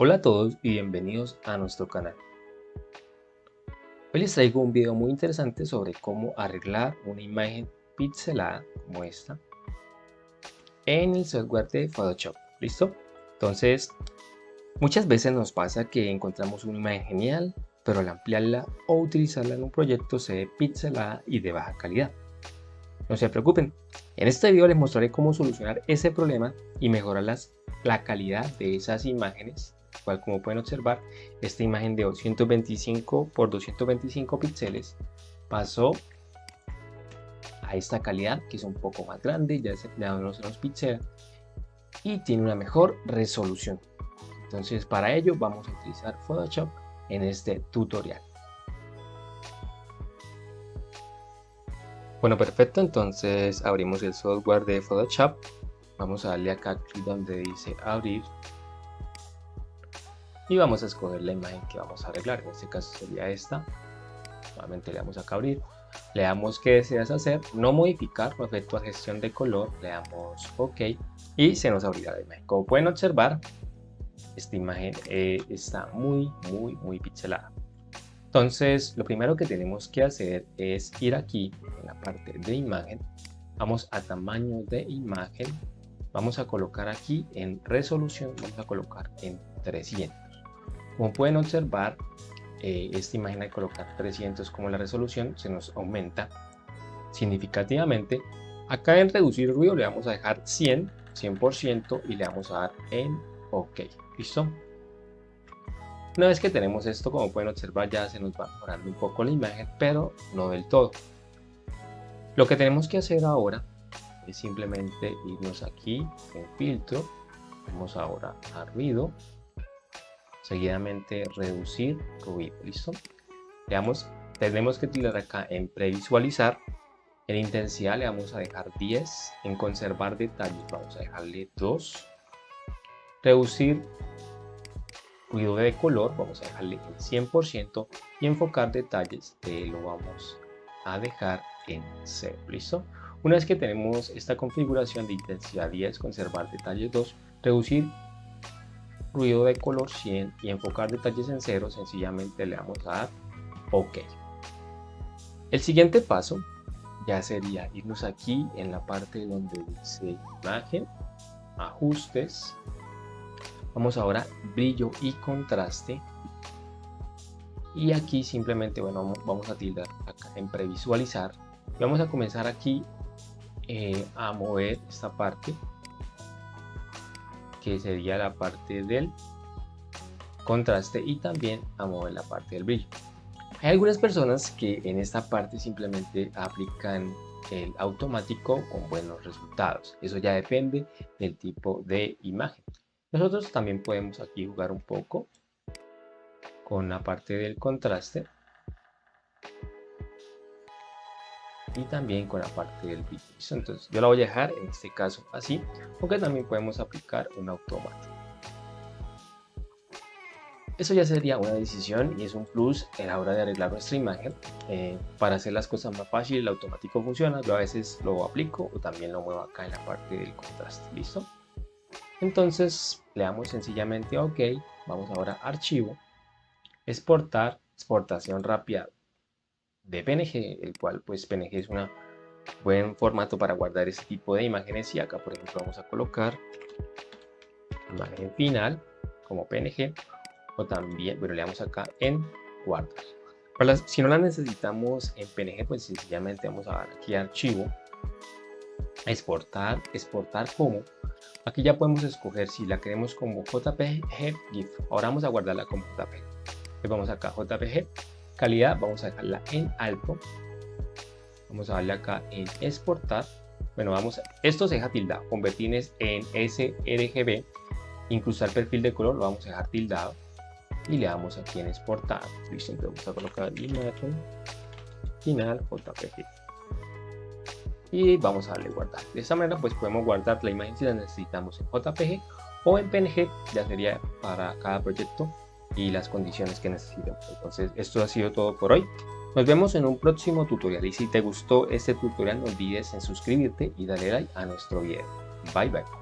Hola a todos y bienvenidos a nuestro canal. Hoy les traigo un video muy interesante sobre cómo arreglar una imagen pixelada como esta en el software de Photoshop. ¿Listo? Entonces, muchas veces nos pasa que encontramos una imagen genial, pero al ampliarla o utilizarla en un proyecto se ve pixelada y de baja calidad. No se preocupen, en este video les mostraré cómo solucionar ese problema y mejorar la calidad de esas imágenes, cual como pueden observar, esta imagen de 225 por 225 píxeles pasó a esta calidad que es un poco más grande, ya no se nos pixela y tiene una mejor resolución. Entonces para ello vamos a utilizar Photoshop en este tutorial. Bueno, perfecto, entonces abrimos el software de Photoshop. Vamos a darle acá clic donde dice abrir y vamos a escoger la imagen que vamos a arreglar. En este caso sería esta. Nuevamente le damos acá abrir, le damos qué deseas hacer, no modificar o efectuar gestión de color, le damos OK y se nos abrirá la imagen. Como pueden observar, esta imagen está muy pixelada. Entonces lo primero que tenemos que hacer es ir aquí en la parte de imagen, vamos a tamaño de imagen, vamos a colocar aquí en resolución, vamos a colocar en 300. Como pueden observar, esta imagen al colocar 300 como la resolución se nos aumenta significativamente. Acá en reducir ruido le vamos a dejar 100% y le vamos a dar en OK. ¿Listo? Una vez que tenemos esto, como pueden observar, ya se nos va mejorando un poco la imagen, pero no del todo. Lo que tenemos que hacer ahora es simplemente irnos aquí en filtro, vamos ahora a ruido, seguidamente reducir ruido. ¿Listo? Veamos, tenemos que tirar acá en previsualizar, en intensidad le vamos a dejar 10, en conservar detalles vamos a dejarle 2, reducir ruido de color vamos a dejarle en 100% y enfocar detalles lo vamos a dejar en 0. ¿Listo? Una vez que tenemos esta configuración de intensidad 10, conservar detalles 2, reducir ruido de color 100 y enfocar detalles en 0, sencillamente le vamos a dar OK. El siguiente paso ya sería irnos aquí en la parte donde dice imagen, ajustes, vamos ahora brillo y contraste y aquí simplemente, bueno, vamos a tildar acá en previsualizar y vamos a comenzar aquí a mover esta parte que sería la parte del contraste y también a mover la parte del brillo. Hay algunas personas que en esta parte simplemente aplican el automático con buenos resultados. Eso ya depende del tipo de imagen. Nosotros también podemos aquí jugar un poco con la parte del contraste y también con la parte del brillo. Entonces yo la voy a dejar en este caso así, aunque también podemos aplicar un automático. Eso ya sería una decisión y es un plus a la hora de arreglar nuestra imagen. Para hacer las cosas más fáciles, el automático funciona. Yo a veces lo aplico o también lo muevo acá en la parte del contraste. ¿Listo? Entonces le damos sencillamente a OK. Vamos ahora a archivo, exportar, exportación rápida de PNG, el cual pues PNG es un buen formato para guardar ese tipo de imágenes. Y acá por ejemplo vamos a colocar imagen final como PNG. O también, bueno, le damos acá en guardar. Si no la necesitamos en PNG, pues sencillamente vamos a dar aquí archivo, exportar como. Aquí ya podemos escoger si la queremos como JPG, GIF. Ahora vamos a guardarla como JPG. Entonces vamos acá JPG, calidad, vamos a dejarla en alto. Vamos a darle acá en exportar. Bueno, esto se deja tildado, convertir en sRGB, incrustar perfil de color, lo vamos a dejar tildado. Y le damos aquí en exportar. Listo, entonces vamos a colocar imagen final JPG y vamos a darle guardar. De esta manera pues podemos guardar la imagen si la necesitamos en JPG o en PNG, ya sería para cada proyecto y las condiciones que necesitemos. Entonces esto ha sido todo por hoy. Nos vemos en un próximo tutorial y si te gustó este tutorial no olvides en suscribirte y darle like a nuestro video. Bye bye.